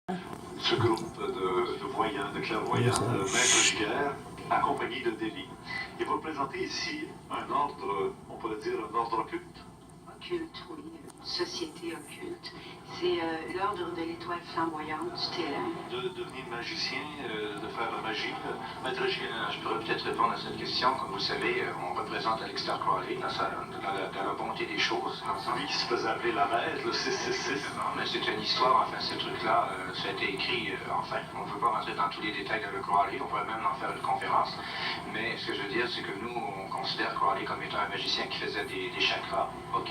Ce groupe de voyants, de clairvoyants, Maître Giguère, accompagné de Devi. Et vous représentez ici un ordre, on pourrait dire un ordre occulte. Occulte, oui, une société occulte. C'est l'ordre de l'étoile flamboyante du Télème. De devenir magicien, de faire la magie. Maître Giguère, je pourrais peut-être répondre à cette question. Comme vous savez, on représente Aleister Crowley dans la bonté des choses. Celui qui se faisait appeler la reine, le 666. Non, mais c'est une histoire, enfin, ce truc-là, ça a été écrit, enfin, on ne peut pas rentrer dans tous les détails de Crowley, on pourrait même en faire une conférence, mais ce que je veux dire, c'est que nous, on considère Crowley comme étant un magicien qui faisait des chakras, ok,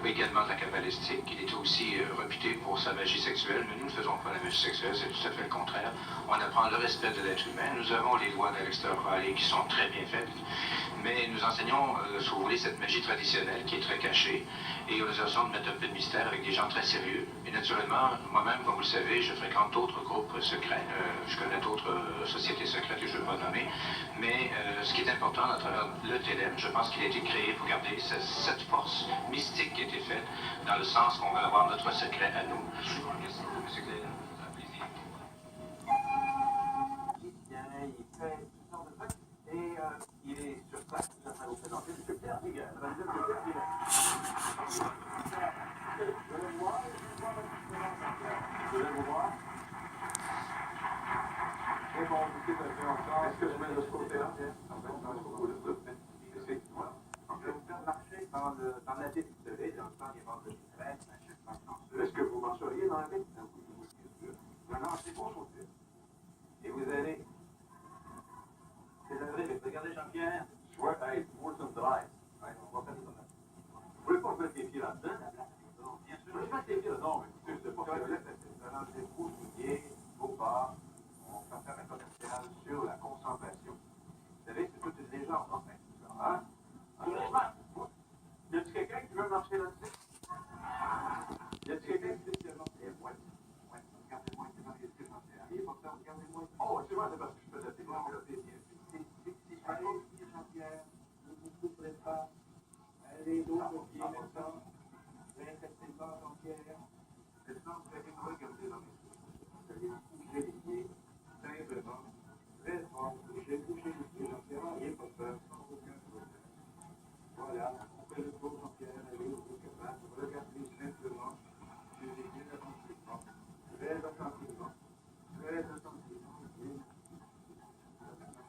également de la cabalistique, il était aussi réputé pour sa magie sexuelle, mais nous ne faisons pas la magie sexuelle, c'est tout à fait le contraire, on apprend le respect de l'être humain, nous avons les lois d'Aleister Crowley qui sont très bien faites, mais nous enseignons, si vous voulez, cette magie traditionnelle qui est très cachée, et nous essayons de mettre un peu de mystère avec des gens très sérieux. Et naturellement, moi-même, comme vous le savez, je fréquente d'autres groupes secrets. Je connais d'autres sociétés secrètes que je ne vais pas nommer. Mais ce qui est important à travers le Télème, je pense qu'il a été créé pour garder cette force mystique qui a été faite dans le sens qu'on va avoir notre secret à nous. Monsieur Clé, un plaisir. Il est sur place, je vais vous présenter M. Pierre Giguère. Je vais vous voir. Et bon, est-ce que je mets de ce côté-là? Effectivement. Je vais vous faire marcher dans la ville. Vous savez, dans le temps des ventes de presse, est-ce que vous marcheriez dans la ville? Maintenant, c'est bon, côté. Et vous allez. C'est vrai, mais regardez Jean-Pierre. Je vois, pour son drive. On va faire ça. Vous voulez pas mettre les pieds là-dedans? Non, bien sûr. Je vais mettre les pieds là-dedans, mais c'est pas que c'est un rendez-vous souillé, au bar. On va faire un commercial sur la concentration. Vous savez, c'est toute une légende, en fait. Hein? Y a-t-il quelqu'un qui veut marcher là-dessus? Y a-t-il quelqu'un qui veut marcher? Ouais. Regardez-moi, c'est dans les yeux, Jean-Pierre. Regardez-moi. Oh, c'est vrai, c'est parce que je faisais des blancs, là, c'est bien. Allez, Jean-Pierre, ne vous couperez pas. Allez, l'autre pied maintenant. Restez pas, Jean-Pierre. Maintenant, vous allez me regarder dans les yeux. Vous allez bouger les pieds, simplement, très fort. Bougez les pieds, Jean-Pierre. N'ayez pas peur, sans aucun problème. Voilà, on fait le tour, Jean-Pierre. Allez, au bout capable. Regardez simplement. Je vais bien attentivement. Très attentivement. Très attentivement.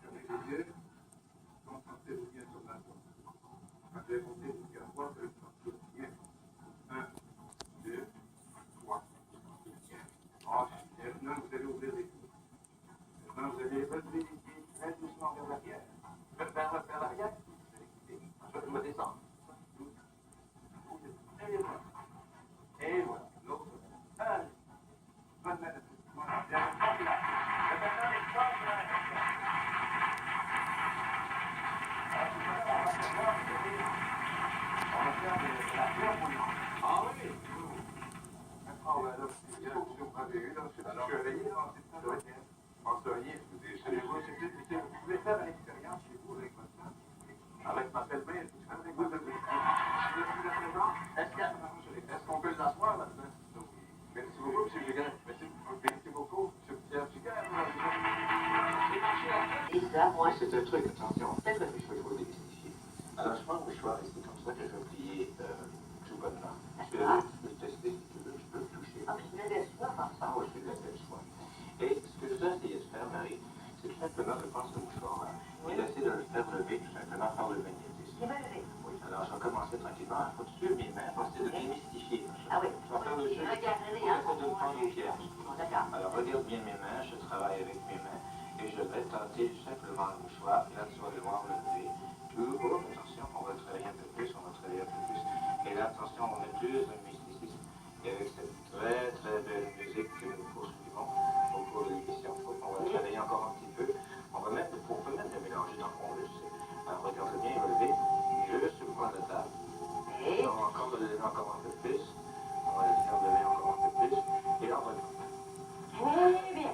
Fermez les yeux. Concentrez-vous bien sur la voix. Quand je vais monter jusqu'à 3, je vais sortir bien. 1, 2, 3. Maintenant, vous allez ouvrir les yeux. Maintenant, vous allez relever les pieds très doucement vers l'arrière. Vers l'arrière. Je vais descendre. Et voilà. Et voilà. L'autre. Allez. Bonne main. Voilà. Bien. Maintenant, les trois, ah oui. Ah ouais, là, c'est bien. Si on avait eu, là, c'est ce que je suis réveillé, là, c'est ça. Penseriez, je vous dis, vous pouvez faire une expérience chez vous avec votre femme. Avec ma belle-mère, avec ma belle-mère. Est-ce qu'on peut l'asseoir là-dedans? Merci beaucoup, M. Giguère. Merci beaucoup, M. Pierre Giguère. Et ça, moi, C'est un truc, attention, peut-être qu'il faut démystifier. Alors, je prends le mouchoir et c'est comme ça que je vais plier tout bonnement. Je peux le tester si tu veux, je peux le toucher. ah, je me laisse pas faire ça. Ah oui, je vais le soin. Et ce que je vais essayer de faire, Marie, c'est tout simplement de prendre ce mouchoir-là et d'essayer de le faire lever tout simplement par le magnétisme. Il va lever. Oui, alors je vais commencer tranquillement. Il faut suivre mes mains pour essayer de démystifier. Ah oui. Je vais faire le jeu. Regardez, Pour essayer de me prendre au piège. D'accord. Alors regarde bien mes mains, je travaille avec mes mains et je vais tenter simplement le mouchoir. Là, tu vas le voir lever. Attention, on va travailler un peu plus, on va travailler un peu plus. Et là, attention, on met plus de mysticisme. Et avec cette très très belle musique que nous poursuivons au cours de l'émission, on va travailler encore un petit peu. On peut même le mélanger dans le fond, je sais. Alors regarde bien, il va lever juste sur le coin de la table. Et On va encore le lever encore un peu plus. On va le faire lever encore un peu plus. Et là, on va le très bien.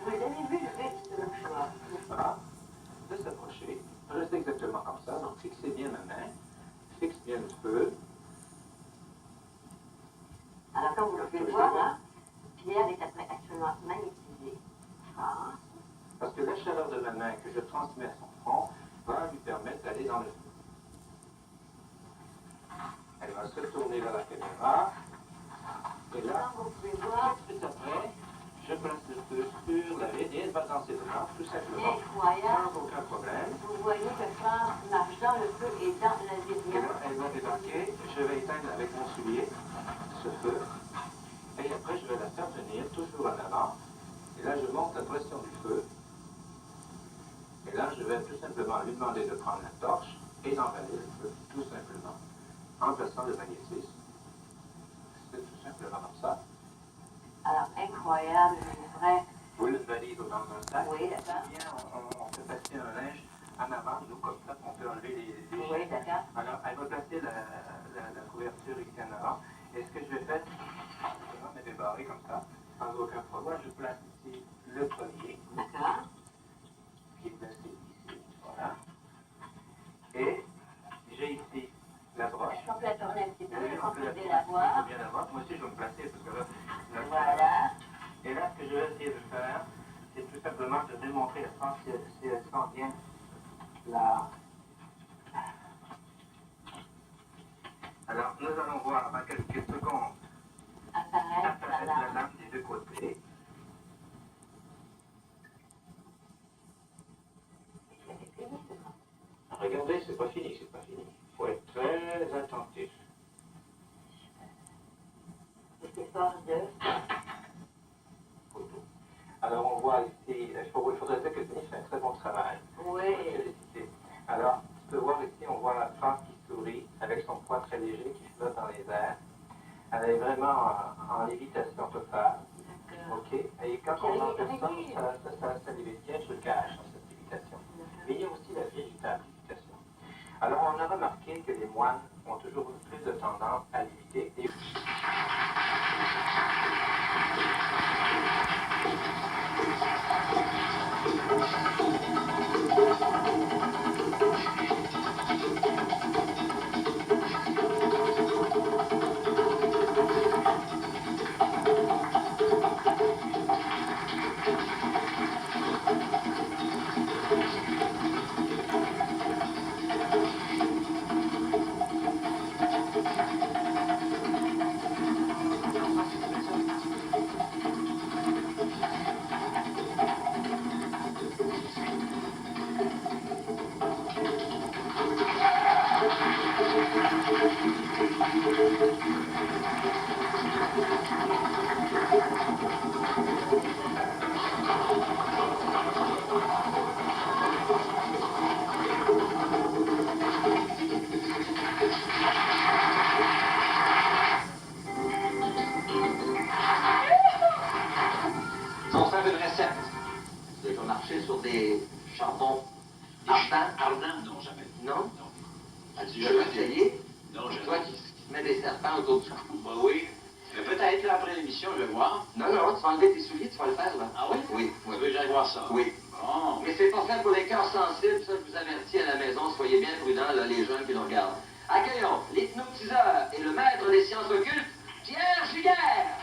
Vous avez vu le reste de notre choix. voilà. De s'approcher. Restez exactement comme ça. Donc fixez bien ma main. Fixe bien le feu. Alors, quand vous le faites voir, là, fortement magnétisé. France. Parce que la chaleur de ma main que je transmets à son front va lui permettre d'aller dans le feu. Elle va se tourner vers la caméra. Et là, Comme vous pouvez voir, tout de suite après, je place le feu sur la vigne et elle va danser dedans, tout simplement. incroyable. Sans aucun problème. Vous voyez que France marche dans le feu et dans la Et lumière. là, elle va débarquer. Je vais éteindre avec mon soulier ce feu. Et après, je vais la faire venir toujours en avant. Et là, je monte la pression du feu. Et là, je vais tout simplement lui demander de prendre la torche et d'emballer le feu, tout simplement, en plaçant le magnétisme. C'est tout simplement comme ça. Alors, incroyable, une vraie. Vous le validez dans un sac. Oui, d'accord. Bien, on fait passer un linge en avant, nous, comme ça, on peut enlever les Oui, d'accord. Alors, elle va placer la couverture ici en avant. Et ce que je vais faire, on est débarré comme ça, sans aucun problème. Je place ici le premier, D'accord. qui est placé ici. Voilà. Et j'ai ici la broche. Est-ce qu'on peut la tourner un petit peu? Oui, On peut tourner, la voir. il faut bien la voir. Moi aussi, je vais me placer parce que là, Voilà. Et là, ce que je vais essayer de faire, c'est tout simplement de démontrer à France si elle sent bien la... Alors, nous allons voir dans quelques secondes Apparaître apparaître la la lampe des deux côtés. Regardez, c'est pas fini, c'est pas fini. Il faut être très attentif. C'est fort de. Photo. Alors, on voit ici, il faudrait dire que Denis fait un très bon travail. Oui. Félicité. Alors, tu peux voir ici, on voit la France qui sourit avec son poids très léger qui flotte dans les airs. Elle est vraiment en lévitation totale. D'accord. OK? Et quand on en fait ça lévite bien, je le cache dans cette lévitation. Mais il y a aussi la véritable lévitation. Alors, on a remarqué que les moines ont toujours plus de tendance à léviter. Et... On fait une recette. Tu vas marcher sur des charbons ardents. Non, jamais. Non? Non. As-tu jamais essayé? Non, jamais. Toi qui te mets des serpents autour du cou. Bah oui. Mais peut-être là, après l'émission, je vais voir. Non, non, tu vas enlever tes souliers, tu vas le faire là. Ah oui? Oui, Tu oui. veux que j'aille voir ça? Oui. Bon. Mais c'est pas fait pour les cœurs sensibles, ça je vous avertis à la maison, soyez bien prudents, là, les gens qui nous regardent. Accueillons l'hypnotiseur et le maître des sciences occultes, Pierre Giguère!